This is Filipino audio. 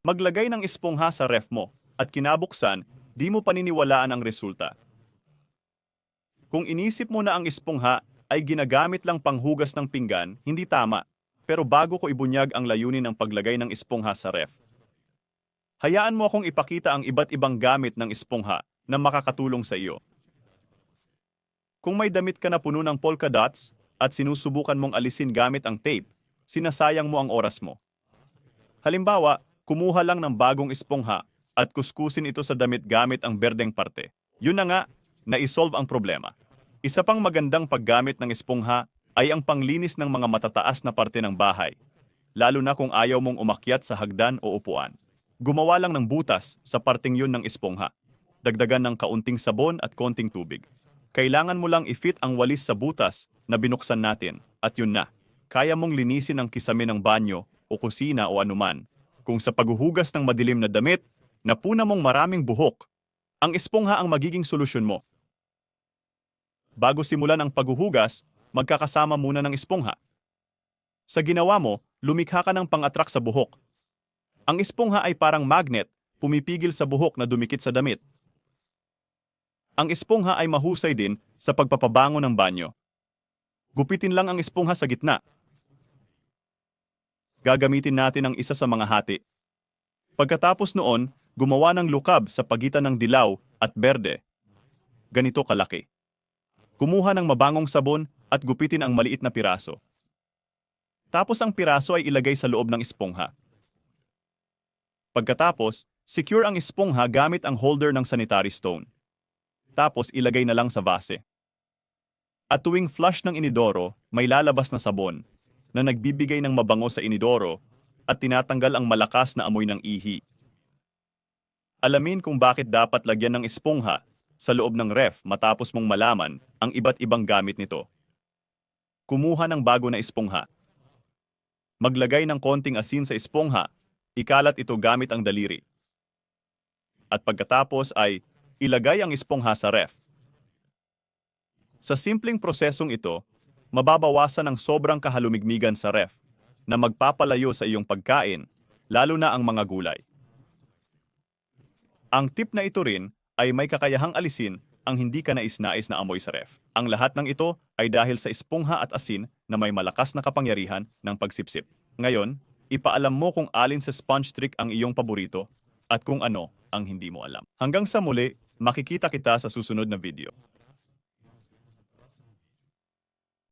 Maglagay ng espongha sa ref mo at kinabuksan, di mo paniniwalaan ang resulta. Kung inisip mo na ang espongha ay ginagamit lang panghugas ng pinggan, hindi tama. Pero bago ko ibunyag ang layunin ng paglagay ng espongha sa ref, hayaan mo akong ipakita ang iba't ibang gamit ng espongha na makakatulong sa iyo. Kung may damit ka na puno ng polka dots at sinusubukan mong alisin gamit ang tape, sinasayang mo ang oras mo. Halimbawa, kumuha lang ng bagong espongha at kuskusin ito sa damit gamit ang berdeng parte. Yun na nga, na-isolve ang problema. Isa pang magandang paggamit ng espongha ay ang panglinis ng mga matataas na parte ng bahay, lalo na kung ayaw mong umakyat sa hagdan o upuan. Gumawa lang ng butas sa parteng yun ng espongha. Dagdagan ng kaunting sabon at konting tubig. Kailangan mo lang i-fit ang walis sa butas na binuksan natin at yun na. Kaya mong linisin ang kisame ng banyo o kusina o anuman. Kung sa paghuhugas ng madilim na damit, napuna mong maraming buhok, ang espongha ang magiging solusyon mo. Bago simulan ang paghuhugas, magkakasama muna ng espongha. Sa ginawa mo, lumikha ka ng pang-attract sa buhok. Ang espongha ay parang magnet, pumipigil sa buhok na dumikit sa damit. Ang espongha ay mahusay din sa pagpapabango ng banyo. Gupitin lang ang espongha sa gitna. Gagamitin natin ang isa sa mga hati. Pagkatapos noon, gumawa ng lukab sa pagitan ng dilaw at berde. Ganito kalaki. Kumuha ng mabangong sabon at gupitin ang maliit na piraso. Tapos ang piraso ay ilagay sa loob ng espongha. Pagkatapos, secure ang espongha gamit ang holder ng sanitary stone. Tapos ilagay na lang sa vase. At tuwing flush ng inidoro, may lalabas na sabon na nagbibigay ng mabango sa inidoro at tinatanggal ang malakas na amoy ng ihi. Alamin kung bakit dapat lagyan ng espongha sa loob ng ref matapos mong malaman ang iba't ibang gamit nito. Kumuha ng bago na espongha. Maglagay ng konting asin sa espongha, ikalat ito gamit ang daliri. At pagkatapos ay ilagay ang espongha sa ref. Sa simpleng prosesong ito, mababawasan ang sobrang kahalumigmigan sa ref na magpapalayo sa iyong pagkain, lalo na ang mga gulay. Ang tip na ito rin ay may kakayahang alisin ang hindi ka nais-nais na amoy sa ref. Ang lahat ng ito ay dahil sa espongha at asin na may malakas na kapangyarihan ng pagsipsip. Ngayon, ipaalam mo kung alin sa sponge trick ang iyong paborito at kung ano ang hindi mo alam. Hanggang sa muli, makikita kita sa susunod na video.